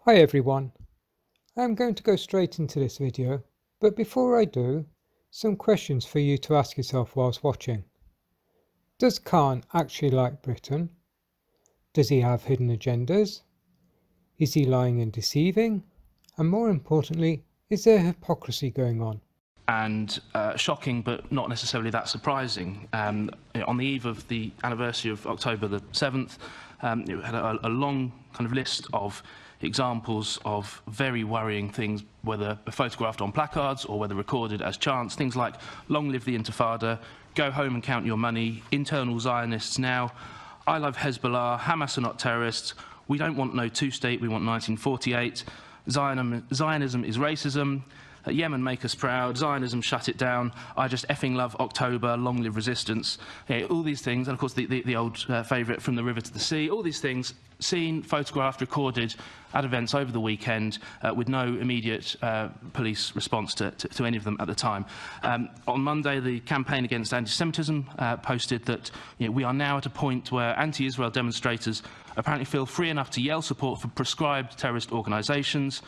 Hi everyone, I'm going to go straight into this video, but before I do, some questions for you to ask yourself whilst watching. Does Khan actually like Britain? Does he have hidden agendas? Is he lying and deceiving? And more importantly, is there hypocrisy going on? And shocking, but not necessarily that surprising. On the eve of the anniversary of October the 7th, it had a long kind of list of examples of very worrying things, whether photographed on placards or whether recorded as chants, things like "Long live the Intifada," "Go home and count your money," "Internal Zionists now," "I love Hezbollah," "Hamas are not terrorists," "We don't want no two-state, we want 1948," Zionism is racism, "Yemen make us proud," "Zionism shut it down," "I just effing love October," "Long live resistance." All these things, and of course the old favourite, "From the river to the sea," all these things seen, photographed, recorded at events over the weekend with no immediate police response to any of them at the time. On Monday, the Campaign Against Anti-Semitism posted that we are now at a point where anti-Israel demonstrators apparently feel free enough to yell support for prescribed terrorist organisations.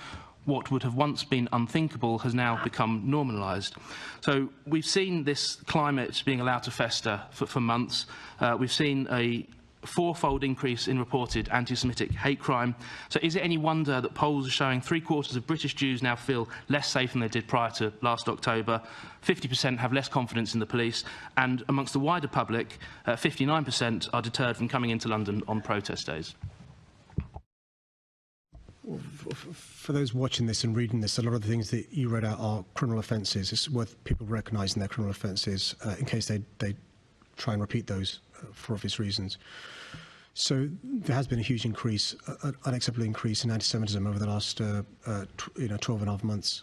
What would have once been unthinkable has now become normalised. So we've seen this climate being allowed to fester for months. We've seen a fourfold increase in reported anti-Semitic hate crime. So is it any wonder that polls are showing 3/4 of British Jews now feel less safe than they did prior to last October, 50% have less confidence in the police, and amongst the wider public, 59% are deterred from coming into London on protest days? For those watching this and reading this, a lot of the things that you read out are criminal offences. It's worth people recognising their criminal offences in case they try and repeat those for obvious reasons. So there has been a huge increase, an unacceptable increase in anti-Semitism over the last 12 and a half months.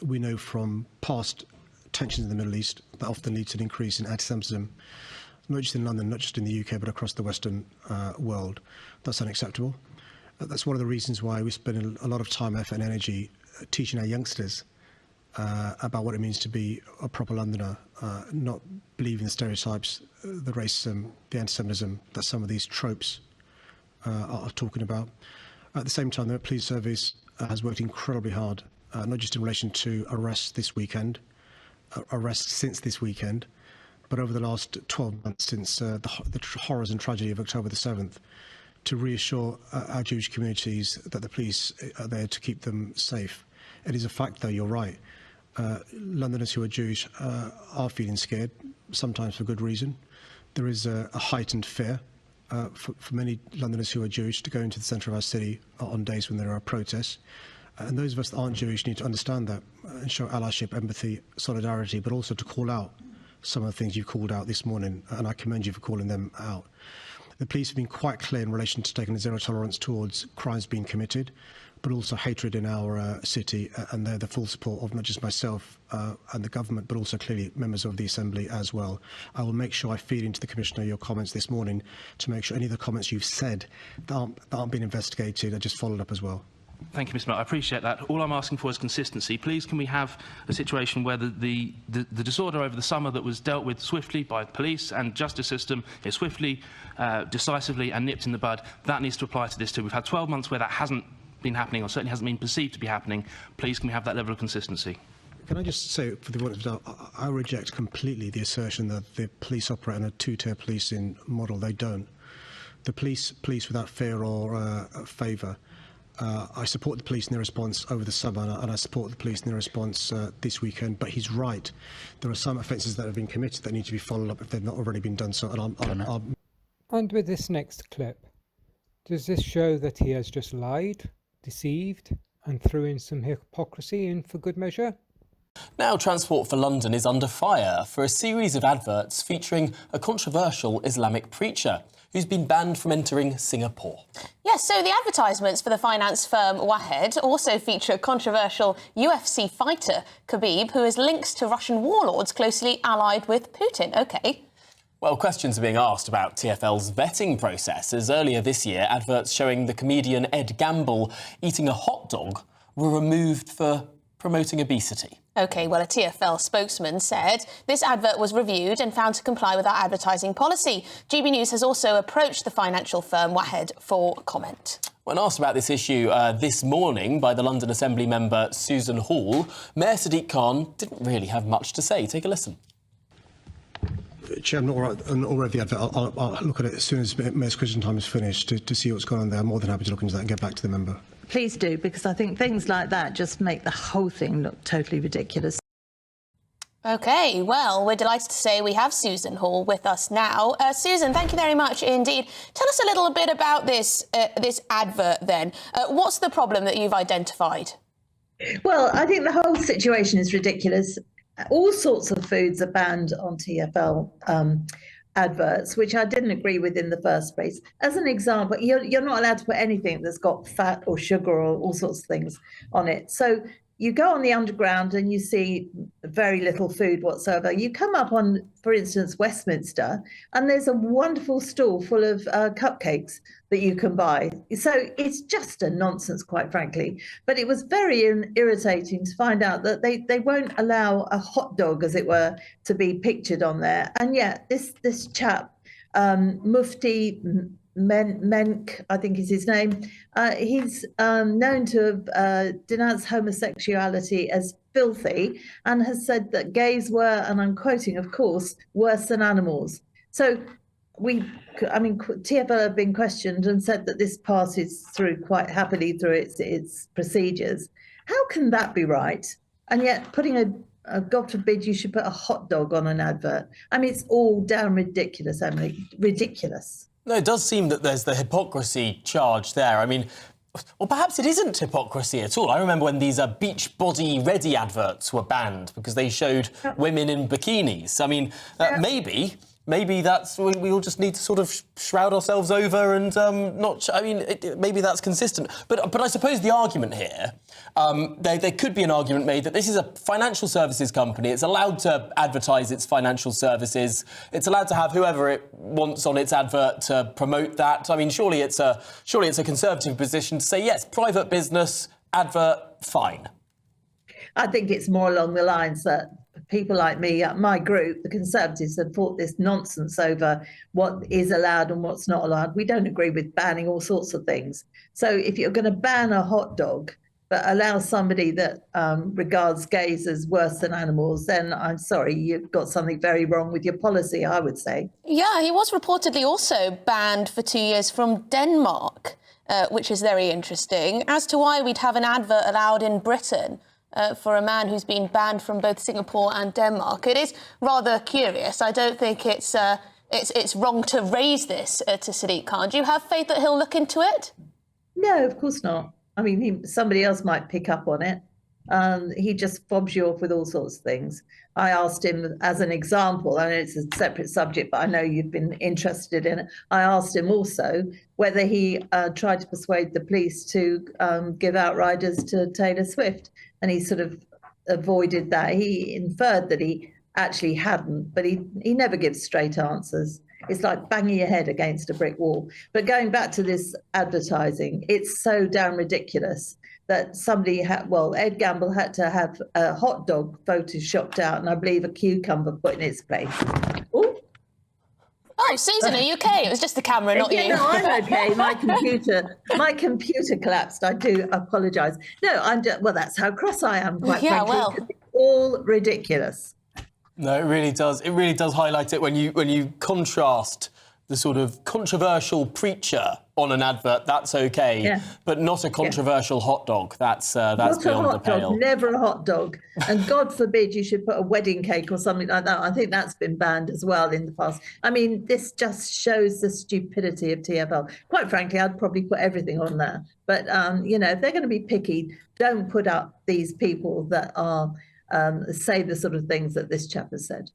We know from past tensions in the Middle East that often leads to an increase in anti-Semitism, not just in London, not just in the UK, but across the Western world. That's unacceptable. That's one of the reasons why we spend a lot of time, effort and energy teaching our youngsters about what it means to be a proper Londoner, not believing the stereotypes, the racism, the anti-Semitism that some of these tropes are talking about. At the same time, the police service has worked incredibly hard, not just in relation to arrests this weekend, arrests since this weekend, but over the last 12 months since the horrors and tragedy of October the 7th, to reassure our Jewish communities that the police are there to keep them safe. It is a fact, though, you're right. Londoners who are Jewish are feeling scared, sometimes for good reason. There is a heightened fear for many Londoners who are Jewish to go into the centre of our city on days when there are protests. And those of us that aren't Jewish need to understand that and show allyship, empathy, solidarity, but also to call out some of the things you've called out this morning, and I commend you for calling them out. The police have been quite clear in relation to taking a zero tolerance towards crimes being committed, but also hatred in our city, and they're the full support of not just myself and the government, but also clearly members of the Assembly as well. I will make sure I feed into the Commissioner your comments this morning to make sure any of the comments you've said that aren't being investigated are just followed up as well. Thank you, Mr. Mayor. I appreciate that. All I'm asking for is consistency. Please, can we have a situation where the disorder over the summer that was dealt with swiftly by the police and justice system is swiftly, decisively and nipped in the bud, that needs to apply to this too. We've had 12 months where that hasn't been happening, or certainly hasn't been perceived to be happening. Please, can we have that level of consistency? Can I just say, for the want of doubt, I reject completely the assertion that the police operate on a two-tier policing model. They don't. The police without fear or favour. I support the police in their response over the summer, and I support the police in their response this weekend. But he's right. There are some offences that have been committed that need to be followed up if they've not already been done so. And with this next clip, does this show that he has just lied, deceived, and threw in some hypocrisy in for good measure? Now Transport for London is under fire for a series of adverts featuring a controversial Islamic preacher who's been banned from entering Singapore. Yes, so the advertisements for the finance firm Wahed also feature a controversial UFC fighter, Khabib, who has links to Russian warlords closely allied with Putin. OK. Well, questions are being asked about TFL's vetting process, as earlier this year, adverts showing the comedian Ed Gamble eating a hot dog were removed for promoting obesity. OK, well, a TFL spokesman said this advert was reviewed and found to comply with our advertising policy. GB News has also approached the financial firm Wahed for comment. When asked about this issue this morning by the London Assembly member Susan Hall, Mayor Sadiq Khan didn't really have much to say. Take a listen. Chair, I'm not aware of the advert. I'll look at it as soon as Mayor's question time is finished to see what's going on there. I'm more than happy to look into that and get back to the member. Please do, because I think things like that just make the whole thing look totally ridiculous. OK, well, we're delighted to say we have Susan Hall with us now. Susan, thank you very much indeed. Tell us a little bit about this advert then. What's the problem that you've identified? Well, I think the whole situation is ridiculous. All sorts of foods are banned on TFL adverts, which I didn't agree with in the first place. As an example, you're not allowed to put anything that's got fat or sugar or all sorts of things on it. So you go on the underground and you see very little food whatsoever. You come up on, for instance, Westminster, and there's a wonderful stall full of cupcakes that you can buy. So it's just a nonsense, quite frankly. But it was very irritating to find out that they won't allow a hot dog, as it were, to be pictured on there. And yet this chap, Mufti Menk, I think is his name. He's known to have denounced homosexuality as filthy and has said that gays were, and I'm quoting, of course, worse than animals. So TFL have been questioned and said that this passes through quite happily through its procedures. How can that be right? And yet putting a God forbid you should put a hot dog on an advert. I mean, it's all damn ridiculous, Emily, ridiculous. No, it does seem that there's the hypocrisy charge there. I mean, or perhaps it isn't hypocrisy at all. I remember when these beach body ready adverts were banned because they showed women in bikinis. I mean, maybe that's we all just need to sort of shroud ourselves over and not. I mean, maybe that's consistent. But I suppose the argument here, there could be an argument made that this is a financial services company. It's allowed to advertise its financial services. It's allowed to have whoever it wants on its advert to promote that. I mean, surely it's a conservative position to say yes, private business advert, fine. I think it's more along the lines that people like me, my group, the Conservatives, have fought this nonsense over what is allowed and what's not allowed. We don't agree with banning all sorts of things. So if you're going to ban a hot dog but allow somebody that regards gays as worse than animals, then I'm sorry, you've got something very wrong with your policy, I would say. Yeah, he was reportedly also banned for 2 years from Denmark, which is very interesting. As to why we'd have an advert allowed in Britain for a man who's been banned from both Singapore and Denmark. It is rather curious. I don't think it's wrong to raise this to Sadiq Khan. Do you have faith that he'll look into it? No, of course not. I mean, somebody else might pick up on it. He just fobs you off with all sorts of things. I asked him as an example, and it's a separate subject, but I know you've been interested in it. I asked him also whether he tried to persuade the police to give outriders to Taylor Swift, and he sort of avoided that. He inferred that he actually hadn't, but he never gives straight answers. It's like banging your head against a brick wall. But going back to this advertising, it's so damn ridiculous that somebody Ed Gamble had to have a hot dog photoshopped out and I believe a cucumber put in its place. Ooh. Oh, Susan, are you okay? It was just the camera, not you. No, I'm okay. My computer collapsed. I do apologise. No, well, that's how cross I am, quite frankly. Well. It's all ridiculous. No, it really does. It really does highlight it when you contrast the sort of controversial preacher on an advert. That's okay, but not a controversial hot dog. That's beyond the pale. Dog, never a hot dog. And God forbid you should put a wedding cake or something like that. I think that's been banned as well in the past. I mean, this just shows the stupidity of TFL. Quite frankly, I'd probably put everything on there. But if they're going to be picky, don't put up these people that are say the sort of things that this chap has said.